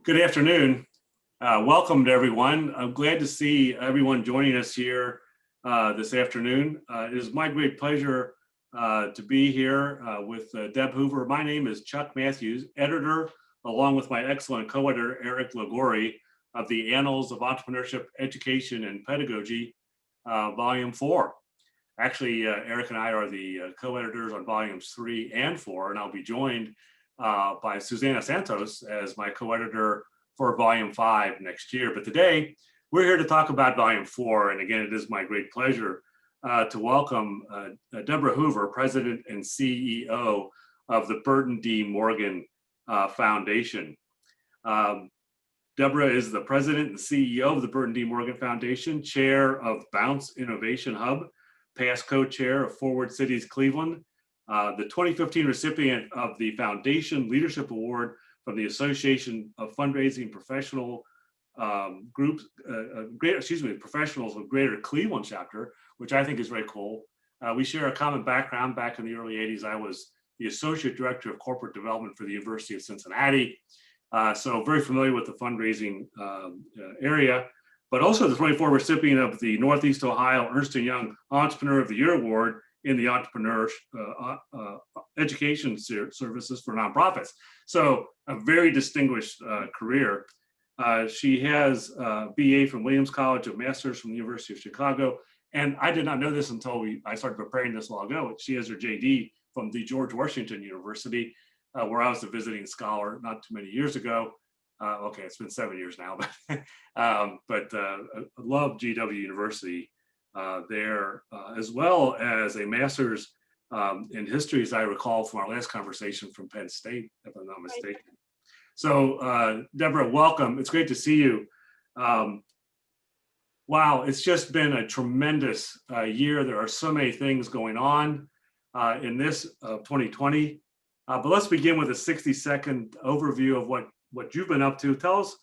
Good afternoon. Welcome to everyone. I'm glad to see everyone joining us here this afternoon. It is my great pleasure to be here with Deb Hoover. My name is Chuck Matthews, editor, along with my excellent co-editor, Eric Lagori, of the Annals of Entrepreneurship, Education, and Pedagogy, Volume 4. Actually, Eric and I are the co-editors on Volumes 3 and 4, and I'll be joined by Susana Santos as my co-editor for Volume 5 next year. But today, we're here to talk about Volume 4. And again, it is my great pleasure to welcome Deborah Hoover, President and CEO of the Burton D. Morgan Foundation. Deborah is the President and CEO of the Burton D. Morgan Foundation, Chair of Bounce Innovation Hub, past co-chair of Forward Cities Cleveland, the 2015 recipient of the Foundation Leadership Award from the Association of Fundraising Professional Professionals of Greater Cleveland chapter, which I think is very cool. We share a common background. Back in the early 80s, I was the Associate Director of Corporate Development for the University of Cincinnati. So very familiar with the fundraising area, but also the 24th recipient of the Northeast Ohio Ernst & Young Entrepreneur of the Year Award in the Entrepreneur Education Services for Nonprofits. So a very distinguished career. She has a BA from Williams College, a master's from the University of Chicago. And I did not know this until I started preparing this a while ago. She has her JD from the George Washington University, where I was a visiting scholar not too many years ago. Okay, it's been 7 years now, but I love GW University there, as well as a master's in history, as I recall from our last conversation, from Penn State, if I'm not mistaken. So Deborah, welcome. It's great to see you. Wow, it's just been a tremendous year. There are so many things going on in this 2020. But let's begin with a 60-second overview of what you've been up to. Tell us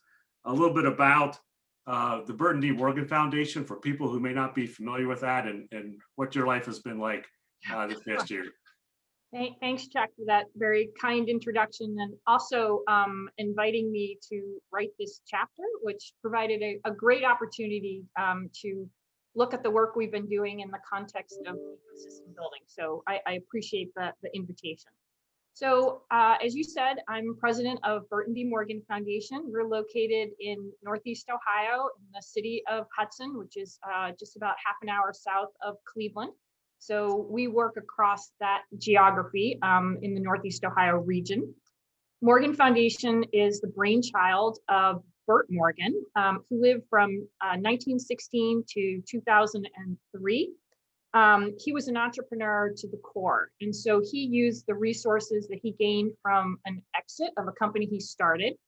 a little bit about the Burton D. Morgan Foundation for people who may not be familiar with that, and what your life has been like this past year. Thanks, Chuck, for that very kind introduction, and also inviting me to write this chapter, which provided a great opportunity to look at the work we've been doing in the context of ecosystem building. So I appreciate the invitation. So as you said, I'm president of Burton D. Morgan Foundation. We're located in Northeast Ohio in the city of Hudson, which is just about half an hour south of Cleveland. So we work across that geography in the Northeast Ohio region. Morgan Foundation is the brainchild of Burt Morgan, who lived from 1916 to 2003. He was an entrepreneur to the core. And so he used the resources that he gained from an exit of a company he started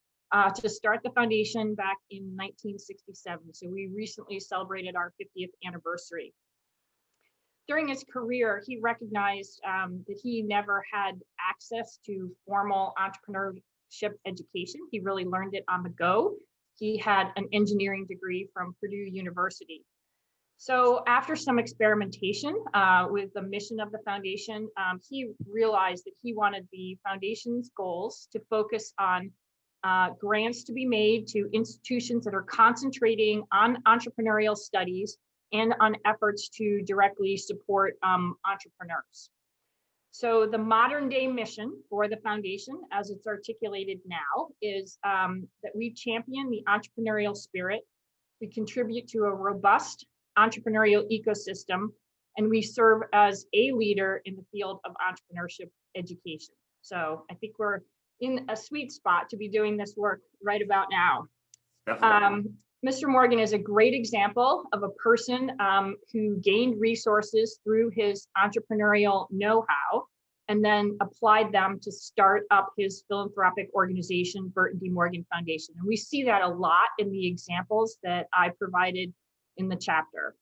to start the foundation back in 1967. So we recently celebrated our 50th anniversary. During his career, he recognized that he never had access to formal entrepreneurship education. He really learned it on the go. He had an engineering degree from Purdue University. So after some experimentation with the mission of the foundation, he realized that he wanted the foundation's goals to focus on grants to be made to institutions that are concentrating on entrepreneurial studies and on efforts to directly support entrepreneurs. So the modern day mission for the foundation, as it's articulated now, is that we champion the entrepreneurial spirit, we contribute to a robust entrepreneurial ecosystem, and we serve as a leader in the field of entrepreneurship education. So I think we're in a sweet spot to be doing this work right about now. Mr. Morgan is a great example of a person who gained resources through his entrepreneurial know-how and then applied them to start up his philanthropic organization, Burton D. Morgan Foundation. And we see that a lot in the examples that I provided in the chapter.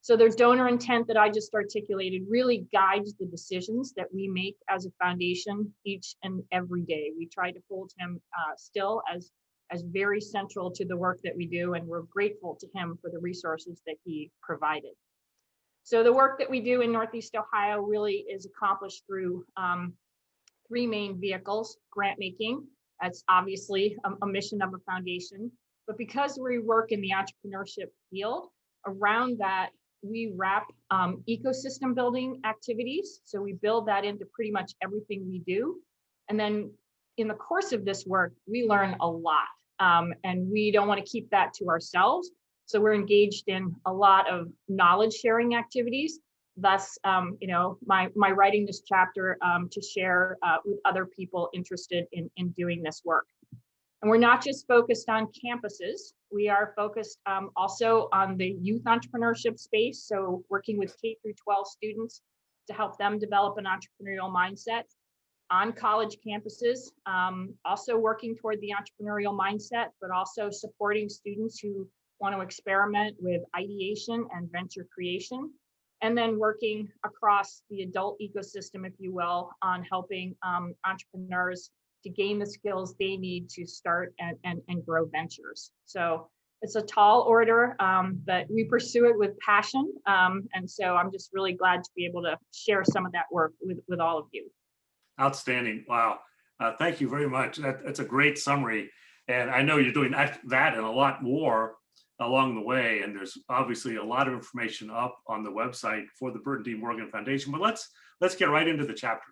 So there's donor intent that I just articulated really guides the decisions that we make as a foundation each and every day. We try to hold him still as very central to the work that we do, and we're grateful to him for the resources that he provided. So the work that we do in Northeast Ohio really is accomplished through three main vehicles: grant making, That's obviously a mission of a foundation. But because we work in the entrepreneurship field, around that, we wrap ecosystem building activities. So we build that into pretty much everything we do. And then in the course of this work, we learn a lot. And we don't want to keep that to ourselves. So we're engaged in a lot of knowledge sharing activities. Thus, my writing this chapter to share with other people interested in doing this work. And we're not just focused on campuses. We are focused also on the youth entrepreneurship space. So working with K through 12 students to help them develop an entrepreneurial mindset on college campuses. Also working toward the entrepreneurial mindset, but also supporting students who want to experiment with ideation and venture creation. And then working across the adult ecosystem, if you will, on helping entrepreneurs to gain the skills they need to start and grow ventures. So it's a tall order, but we pursue it with passion. And so I'm just really glad to be able to share some of that work with all of you. Outstanding. Wow. Thank you very much. That's a great summary. And I know you're doing that and a lot more along the way. And there's obviously a lot of information up on the website for the Burton D. Morgan Foundation. But let's get right into the chapter.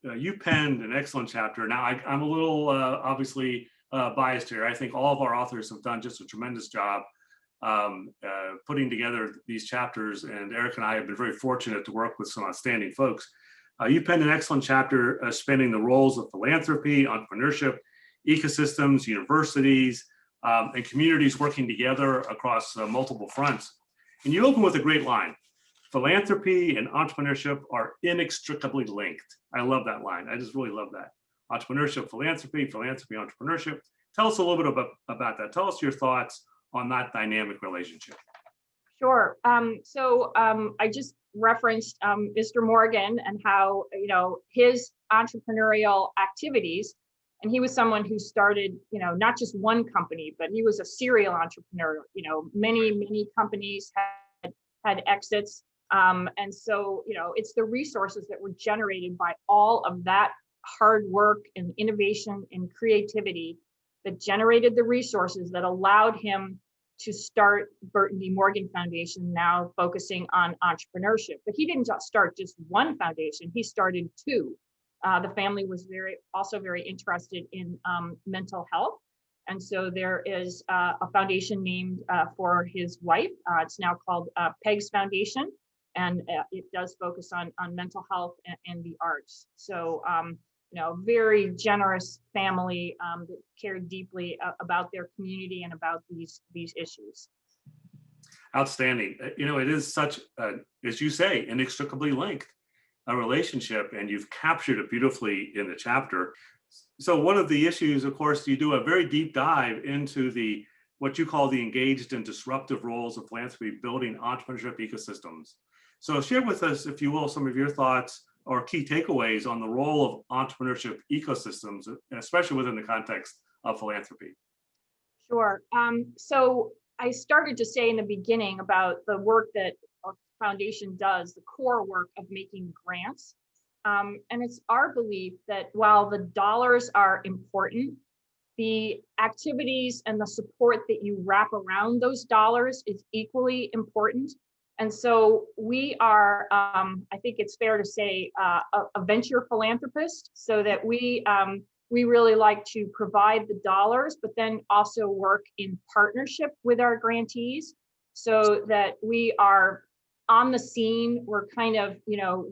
You penned an excellent chapter. Now, I'm a little obviously biased here. I think all of our authors have done just a tremendous job putting together these chapters. And Eric and I have been very fortunate to work with some outstanding folks. You penned an excellent chapter spanning the roles of philanthropy, entrepreneurship, ecosystems, universities, and communities working together across multiple fronts. And you open with a great line: philanthropy and entrepreneurship are inextricably linked. I love that line. I just really love that. Entrepreneurship, philanthropy, philanthropy, entrepreneurship. Tell us a little bit about that. Tell us your thoughts on that dynamic relationship. Sure. I just referenced Mr. Morgan and how, his entrepreneurial activities, and he was someone who started, not just one company, but he was a serial entrepreneur. Many companies had exits. And so, it's the resources that were generated by all of that hard work and innovation and creativity that generated the resources that allowed him to start Burton D. Morgan Foundation, now focusing on entrepreneurship. But he didn't just start just one foundation, he started two. The family was also very interested in mental health. And so there is a foundation named for his wife. It's now called Peg's Foundation. And it does focus on mental health and the arts. So, very generous family that cared deeply about their community and about these issues. Outstanding. It is such, as you say, inextricably linked a relationship, and you've captured it beautifully in the chapter. So one of the issues, of course, you do a very deep dive into what you call the engaged and disruptive roles of philanthropy, building entrepreneurship ecosystems. So share with us, if you will, some of your thoughts or key takeaways on the role of entrepreneurship ecosystems, especially within the context of philanthropy. Sure. So I started to say in the beginning about the work that our foundation does, the core work of making grants. And it's our belief that while the dollars are important, the activities and the support that you wrap around those dollars is equally important. And so we are, I think it's fair to say, a venture philanthropist, so that we really like to provide the dollars, but then also work in partnership with our grantees, so that we are on the scene. We're kind of,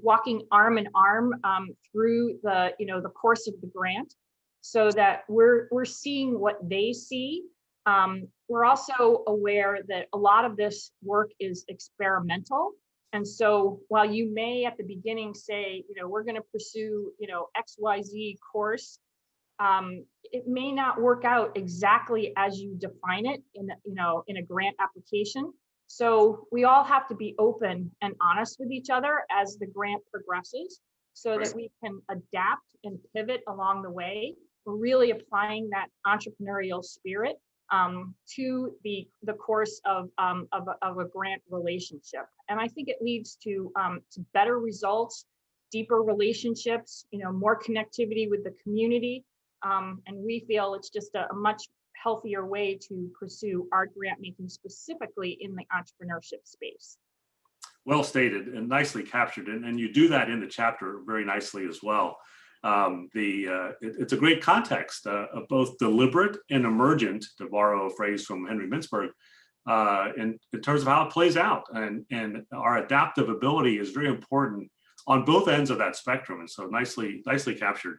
walking arm in arm through the course of the grant, so that we're seeing what they see. We're also aware that a lot of this work is experimental. And so while you may at the beginning say, we're going to pursue, XYZ course, it may not work out exactly as you define it in a grant application. So we all have to be open and honest with each other as the grant progresses, so that we can adapt and pivot along the way. We're really applying that entrepreneurial spirit to the course of a grant relationship. And I think it leads to better results, deeper relationships, more connectivity with the community, And we feel it's just a much healthier way to pursue art grant making specifically in the entrepreneurship space. Well stated and nicely captured. And you do that in the chapter very nicely as well. It's a great context of both deliberate and emergent, to borrow a phrase from Henry Mintzberg, in terms of how it plays out. And our adaptive ability is very important on both ends of that spectrum. And so nicely captured.